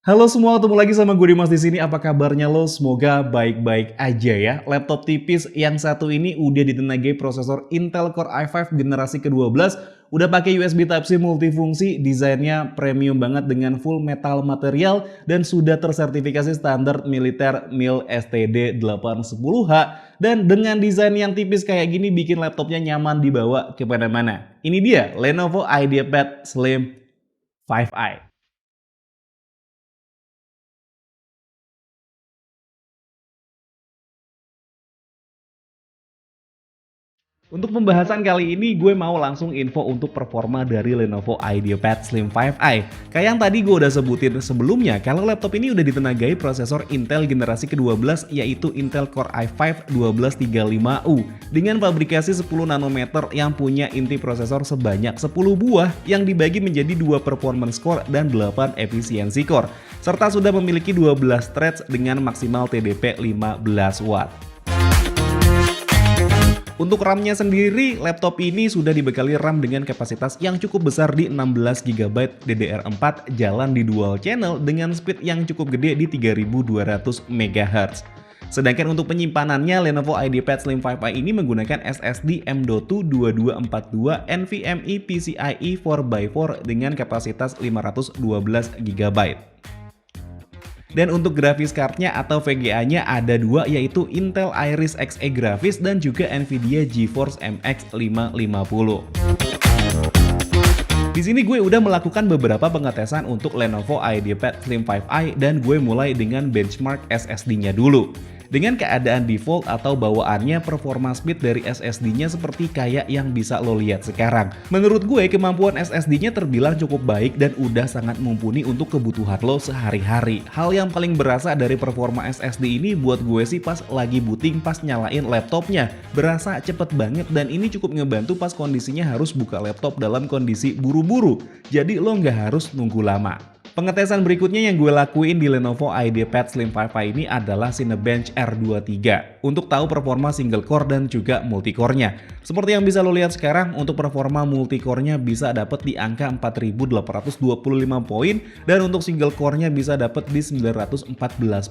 Halo semua, ketemu lagi sama gue Dimas di sini. Apa kabarnya lo? Semoga baik-baik aja ya. Laptop tipis yang satu ini udah ditenagai prosesor Intel Core i5 generasi ke-12, udah pakai USB Type-C multifungsi, desainnya premium banget dengan full metal material dan sudah tersertifikasi standar militer MIL STD 810H, dan dengan desain yang tipis kayak gini bikin laptopnya nyaman dibawa kemana-mana. Ini dia Lenovo IdeaPad Slim 5i. Untuk pembahasan kali ini gue mau langsung info untuk performa dari Lenovo IdeaPad Slim 5i. Kayak yang tadi gue udah sebutin sebelumnya, kalau laptop ini udah ditenagai prosesor Intel generasi ke-12 yaitu Intel Core i5 1235U dengan pabrikasi 10 nanometer yang punya inti prosesor sebanyak 10 buah yang dibagi menjadi 2 performance core dan 8 efisiensi core, serta sudah memiliki 12 threads dengan maksimal TDP 15 watt. Untuk RAM-nya sendiri, laptop ini sudah dibekali RAM dengan kapasitas yang cukup besar di 16 GB DDR4 jalan di dual channel dengan speed yang cukup gede di 3200 MHz. Sedangkan untuk penyimpanannya, Lenovo IdeaPad Slim 5i ini menggunakan SSD M.2 2242 NVMe PCIe 4x4 dengan kapasitas 512 GB. Dan untuk grafis cardnya atau VGA-nya ada dua, yaitu Intel Iris Xe grafis dan juga Nvidia GeForce MX 550. Di sini gue udah melakukan beberapa pengetesan untuk Lenovo IdeaPad Slim 5i dan gue mulai dengan benchmark SSD-nya dulu. Dengan keadaan default atau bawaannya, performa speed dari SSD-nya seperti kayak yang bisa lo lihat sekarang. Menurut gue, kemampuan SSD-nya terbilang cukup baik dan udah sangat mumpuni untuk kebutuhan lo sehari-hari. Hal yang paling berasa dari performa SSD ini buat gue sih pas lagi booting pas nyalain laptopnya. Berasa cepet banget dan ini cukup ngebantu pas kondisinya harus buka laptop dalam kondisi buru-buru. Jadi lo nggak harus nunggu lama. Pengetesan berikutnya yang gue lakuin di Lenovo IdeaPad Slim 5i ini adalah Cinebench R23 untuk tahu performa single core dan juga multicore-nya. Seperti yang bisa lo lihat sekarang, untuk performa multicore-nya bisa dapat di angka 4825 poin dan untuk single core-nya bisa dapat di 914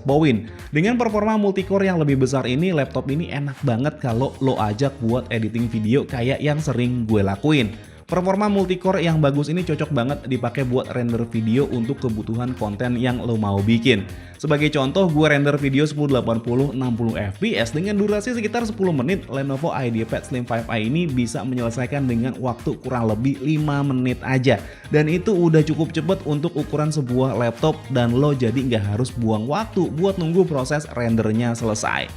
poin. Dengan performa multicore yang lebih besar ini, laptop ini enak banget kalau lo ajak buat editing video kayak yang sering gue lakuin. Performa multicore yang bagus ini cocok banget dipakai buat render video untuk kebutuhan konten yang lo mau bikin. Sebagai contoh, gue render video 1080 60 fps dengan durasi sekitar 10 menit. Lenovo IdeaPad Slim 5i ini bisa menyelesaikan dengan waktu kurang lebih 5 menit aja. Dan itu udah cukup cepet untuk ukuran sebuah laptop dan lo jadi nggak harus buang waktu buat nunggu proses rendernya selesai.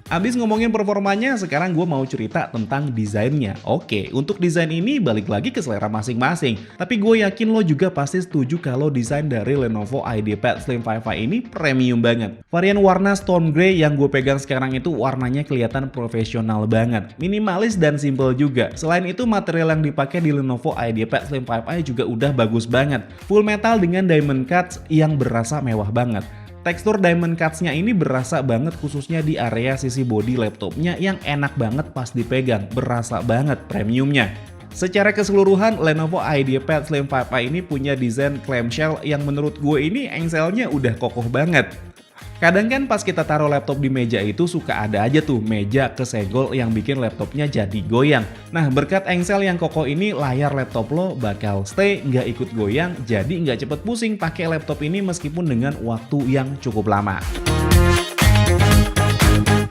Abis ngomongin performanya, sekarang gue mau cerita tentang desainnya. Oke, untuk desain ini balik lagi ke selera masing-masing. Tapi gue yakin lo juga pasti setuju kalau desain dari Lenovo IdeaPad Slim 5i ini premium banget. Varian warna Stone Grey yang gue pegang sekarang itu warnanya kelihatan profesional banget. Minimalis dan simple juga. Selain itu, material yang dipakai di Lenovo IdeaPad Slim 5i juga udah bagus banget. Full metal dengan diamond cuts yang berasa mewah banget. Tekstur diamond cuts-nya ini berasa banget khususnya di area sisi bodi laptopnya yang enak banget pas dipegang, berasa banget premiumnya. Secara keseluruhan, Lenovo IdeaPad Slim 5i ini punya desain clamshell yang menurut gue ini engselnya udah kokoh banget. Kadang kan pas kita taruh laptop di meja itu suka ada aja tuh meja kesenggol yang bikin laptopnya jadi goyang. Nah, berkat engsel yang kokoh ini, layar laptop lo bakal stay, nggak ikut goyang, jadi nggak cepet pusing pakai laptop ini meskipun dengan waktu yang cukup lama.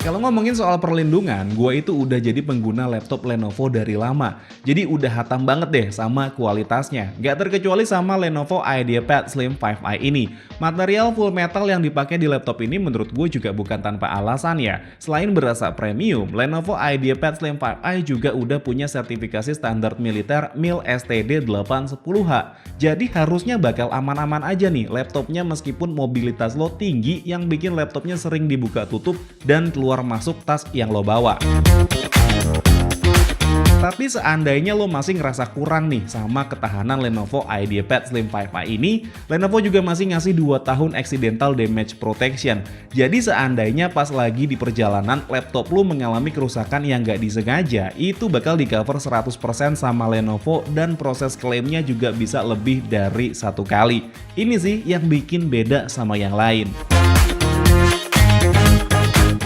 Kalau ngomongin soal perlindungan, gue itu udah jadi pengguna laptop Lenovo dari lama. Jadi udah hatam banget deh sama kualitasnya. Gak terkecuali sama Lenovo IdeaPad Slim 5i ini. Material full metal yang dipakai di laptop ini menurut gue juga bukan tanpa alasan ya. Selain berasa premium, Lenovo IdeaPad Slim 5i juga udah punya sertifikasi standar militer MIL STD 810H. Jadi harusnya bakal aman-aman aja nih laptopnya meskipun mobilitas lo tinggi yang bikin laptopnya sering dibuka tutup dan keluar masuk tas yang lo bawa. Tapi seandainya lo masih ngerasa kurang nih sama ketahanan Lenovo IdeaPad Slim 5i ini, Lenovo juga masih ngasih 2 tahun accidental damage protection. Jadi seandainya pas lagi di perjalanan laptop lo mengalami kerusakan yang nggak disengaja, itu bakal di cover 100% sama Lenovo dan proses klaimnya juga bisa lebih dari 1 kali. Ini sih yang bikin beda sama yang lain.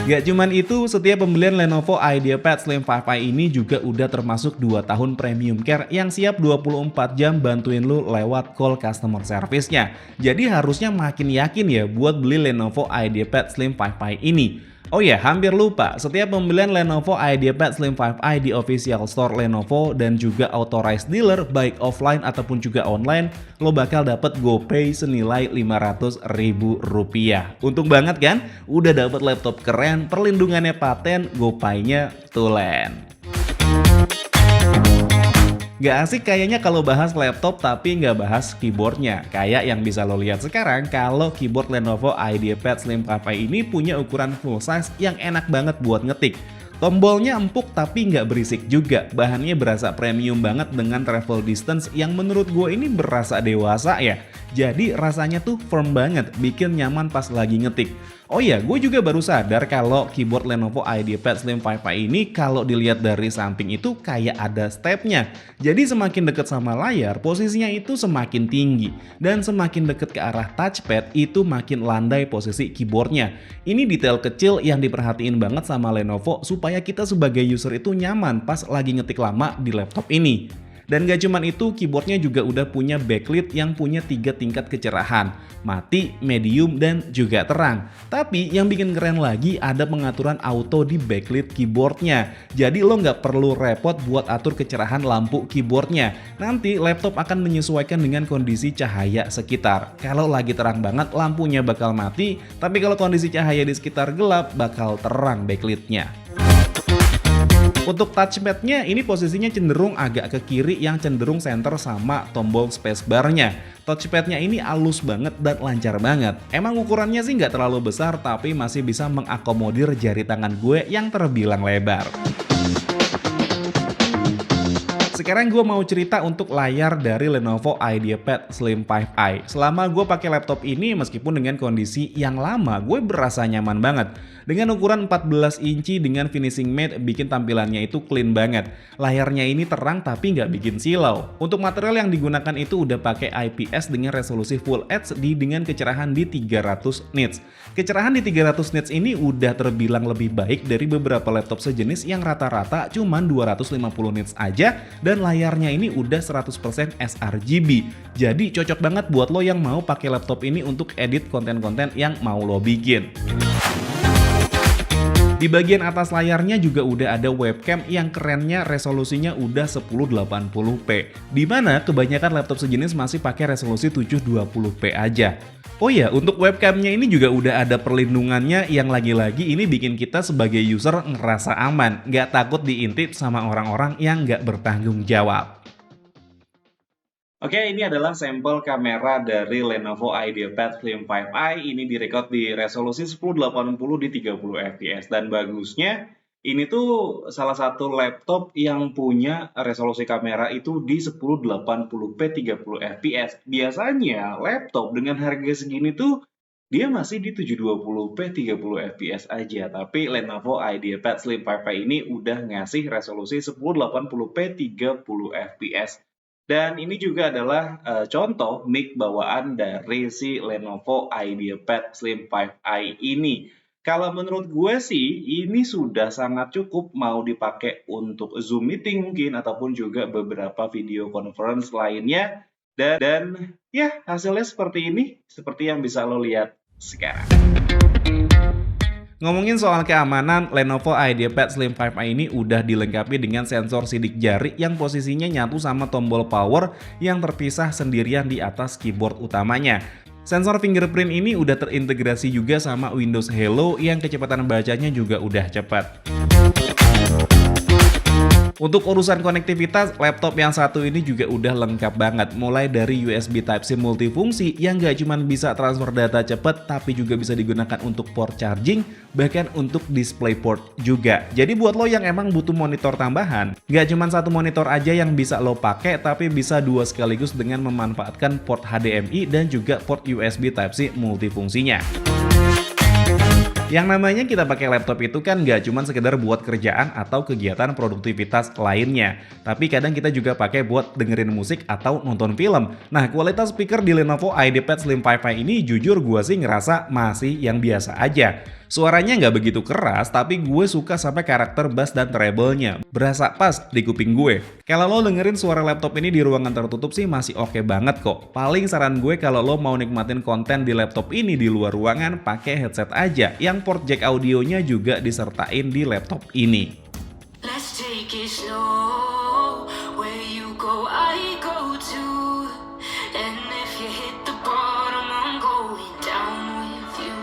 Gak cuman itu, setiap pembelian Lenovo IdeaPad Slim 5i ini juga udah termasuk 2 tahun premium care yang siap 24 jam bantuin lu lewat call customer service-nya. Jadi harusnya makin yakin ya buat beli Lenovo IdeaPad Slim 5i ini. Oh ya, hampir lupa, setiap pembelian Lenovo IdeaPad Slim 5i di official store Lenovo dan juga authorized dealer baik offline ataupun juga online, lo bakal dapet GoPay senilai Rp500.000. Untung banget kan? Udah dapet laptop keren, perlindungannya paten, GoPay-nya tulen. Gak asik kayaknya kalau bahas laptop tapi nggak bahas keyboardnya. Kayak yang bisa lo lihat sekarang kalau keyboard Lenovo IdeaPad Slim 5i ini punya ukuran full size yang enak banget buat ngetik. Tombolnya empuk tapi nggak berisik juga. Bahannya berasa premium banget dengan travel distance yang menurut gue ini berasa dewasa ya. Jadi rasanya tuh firm banget, bikin nyaman pas lagi ngetik. Oh iya, gue juga baru sadar kalau keyboard Lenovo IdeaPad Slim 5i ini kalau dilihat dari samping itu kayak ada stepnya. Jadi semakin dekat sama layar, posisinya itu semakin tinggi. Dan semakin dekat ke arah touchpad, itu makin landai posisi keyboardnya. Ini detail kecil yang diperhatiin banget sama Lenovo supaya kita sebagai user itu nyaman pas lagi ngetik lama di laptop ini. Dan gak cuman itu, keyboardnya juga udah punya backlit yang punya 3 tingkat kecerahan, mati, medium, dan juga terang. Tapi yang bikin keren lagi ada pengaturan auto di backlit keyboardnya. Jadi lo nggak perlu repot buat atur kecerahan lampu keyboardnya. Nanti laptop akan menyesuaikan dengan kondisi cahaya sekitar. Kalau lagi terang banget, lampunya bakal mati, tapi kalau kondisi cahaya di sekitar gelap, bakal terang backlit-nya. Untuk touchpad-nya ini posisinya cenderung agak ke kiri yang cenderung center sama tombol spacebar-nya. Touchpad-nya ini halus banget dan lancar banget. Emang ukurannya sih nggak terlalu besar tapi masih bisa mengakomodir jari tangan gue yang terbilang lebar. Sekarang gue mau cerita untuk layar dari Lenovo IdeaPad Slim 5i. Selama gue pakai laptop ini, meskipun dengan kondisi yang lama, gue berasa nyaman banget. Dengan ukuran 14 inci dengan finishing matte bikin tampilannya itu clean banget. Layarnya ini terang tapi nggak bikin silau. Untuk material yang digunakan itu udah pakai IPS dengan resolusi Full HD dengan kecerahan di 300 nits. Kecerahan di 300 nits ini udah terbilang lebih baik dari beberapa laptop sejenis yang rata-rata cuman 250 nits aja dan layarnya ini udah 100% sRGB. Jadi cocok banget buat lo yang mau pakai laptop ini untuk edit konten-konten yang mau lo bikin. Di bagian atas layarnya juga udah ada webcam yang kerennya resolusinya udah 1080p. Dimana kebanyakan laptop sejenis masih pakai resolusi 720p aja. Oh ya, untuk webcamnya ini juga udah ada perlindungannya yang lagi-lagi ini bikin kita sebagai user ngerasa aman. Nggak takut diintip sama orang-orang yang nggak bertanggung jawab. Oke, ini adalah sampel kamera dari Lenovo IdeaPad Slim 5i. Ini direcord di resolusi 1080 di 30 fps. Dan bagusnya, ini tuh salah satu laptop yang punya resolusi kamera itu di 1080p 30 fps. Biasanya laptop dengan harga segini tuh dia masih di 720p 30 fps aja. Tapi Lenovo IdeaPad Slim 5i ini udah ngasih resolusi 1080p 30 fps. Dan ini juga adalah contoh mic bawaan dari si Lenovo IdeaPad Slim 5i ini. Kalau menurut gue sih, ini sudah sangat cukup mau dipakai untuk Zoom meeting mungkin, ataupun juga beberapa video conference lainnya. Dan ya, hasilnya seperti ini, seperti yang bisa lo lihat sekarang. Ngomongin soal keamanan, Lenovo IdeaPad Slim 5i ini udah dilengkapi dengan sensor sidik jari yang posisinya nyatu sama tombol power yang terpisah sendirian di atas keyboard utamanya. Sensor fingerprint ini udah terintegrasi juga sama Windows Hello yang kecepatan bacanya juga udah cepat. Untuk urusan konektivitas, laptop yang satu ini juga udah lengkap banget. Mulai dari USB Type-C multifungsi yang gak cuma bisa transfer data cepet, tapi juga bisa digunakan untuk port charging, bahkan untuk DisplayPort juga. Jadi buat lo yang emang butuh monitor tambahan, gak cuma satu monitor aja yang bisa lo pakai, tapi bisa dua sekaligus dengan memanfaatkan port HDMI dan juga port USB Type-C multifungsinya. Yang namanya kita pakai laptop itu kan nggak cuma sekedar buat kerjaan atau kegiatan produktivitas lainnya. Tapi kadang kita juga pakai buat dengerin musik atau nonton film. Nah, kualitas speaker di Lenovo IdeaPad Slim 5i ini jujur gue sih ngerasa masih yang biasa aja. Suaranya nggak begitu keras, tapi gue suka sampai karakter bass dan treble-nya. Berasa pas di kuping gue. Kalau lo dengerin suara laptop ini di ruangan tertutup sih masih oke banget kok. Paling saran gue kalau lo mau nikmatin konten di laptop ini di luar ruangan, pakai headset aja. Yang port jack audionya juga disertain di laptop ini. Let's take it slow. Where you go, I go too. And if you hit the bottom, I'm going down with you.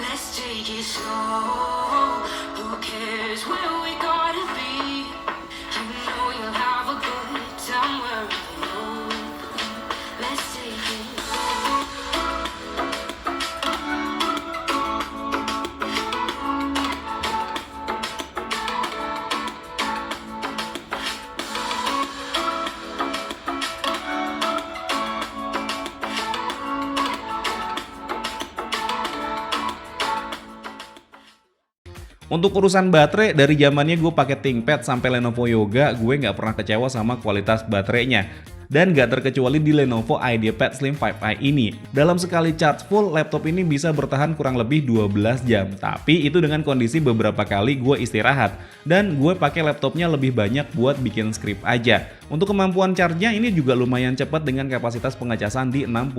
Let's take it slow. Who cares where we gotta be? You know you'll have a good time wherever you go. Let's take it slow. Untuk urusan baterai, dari zamannya gue pakai ThinkPad sampai Lenovo Yoga, gue nggak pernah kecewa sama kualitas baterainya. Dan nggak terkecuali di Lenovo IdeaPad Slim 5i ini. Dalam sekali charge full, laptop ini bisa bertahan kurang lebih 12 jam. Tapi itu dengan kondisi beberapa kali gue istirahat. Dan gue pakai laptopnya lebih banyak buat bikin skrip aja. Untuk kemampuan charge-nya ini juga lumayan cepat dengan kapasitas pengecasan di 65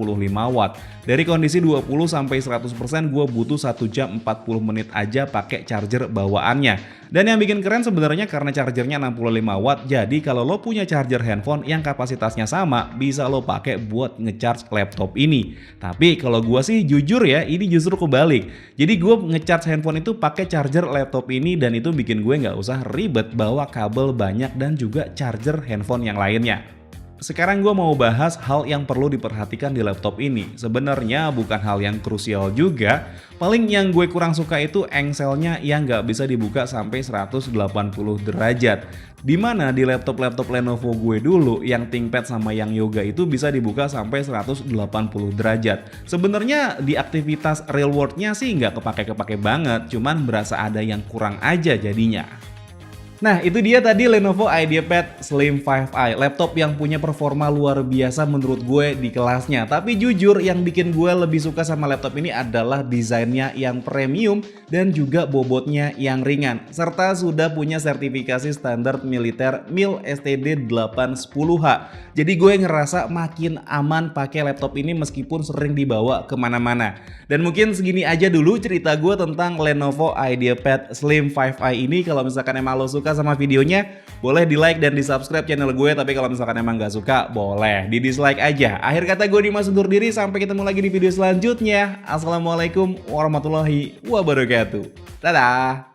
watt. Dari kondisi 20 sampai 100% gue butuh 1 jam 40 menit aja pakai charger bawaannya. Dan yang bikin keren sebenarnya karena chargernya 65 watt, jadi kalau lo punya charger handphone yang kapasitasnya sama, bisa lo pakai buat ngecharge laptop ini. Tapi kalau gue sih jujur ya, ini justru kebalik. Jadi gue ngecharge handphone itu pakai charger laptop ini dan itu bikin gue nggak usah ribet bawa kabel banyak dan juga charger handphone yang lainnya. Sekarang gue mau bahas hal yang perlu diperhatikan di laptop ini. Sebenarnya bukan hal yang krusial juga. Paling yang gue kurang suka itu engselnya yang nggak bisa dibuka sampai 180 derajat. Dimana di laptop-laptop Lenovo gue dulu, yang ThinkPad sama yang Yoga itu bisa dibuka sampai 180 derajat. Sebenarnya di aktivitas real world-nya sih nggak kepake-kepake banget, cuman berasa ada yang kurang aja jadinya. Nah, itu dia tadi Lenovo IdeaPad Slim 5i, laptop yang punya performa luar biasa menurut gue di kelasnya. Tapi jujur yang bikin gue lebih suka sama laptop ini adalah desainnya yang premium dan juga bobotnya yang ringan. Serta sudah punya sertifikasi standar militer MIL STD 810H. Jadi gue ngerasa makin aman pakai laptop ini meskipun sering dibawa kemana-mana. Dan mungkin segini aja dulu cerita gue tentang Lenovo IdeaPad Slim 5i ini. Kalau misalkan emang lo suka sama videonya, boleh di like dan di subscribe channel gue. Tapi kalau misalkan emang gak suka, boleh di dislike aja. Akhir kata gue Dimas undur diri, sampai ketemu lagi di video selanjutnya. Assalamualaikum warahmatullahi wabarakatuh. Dadah.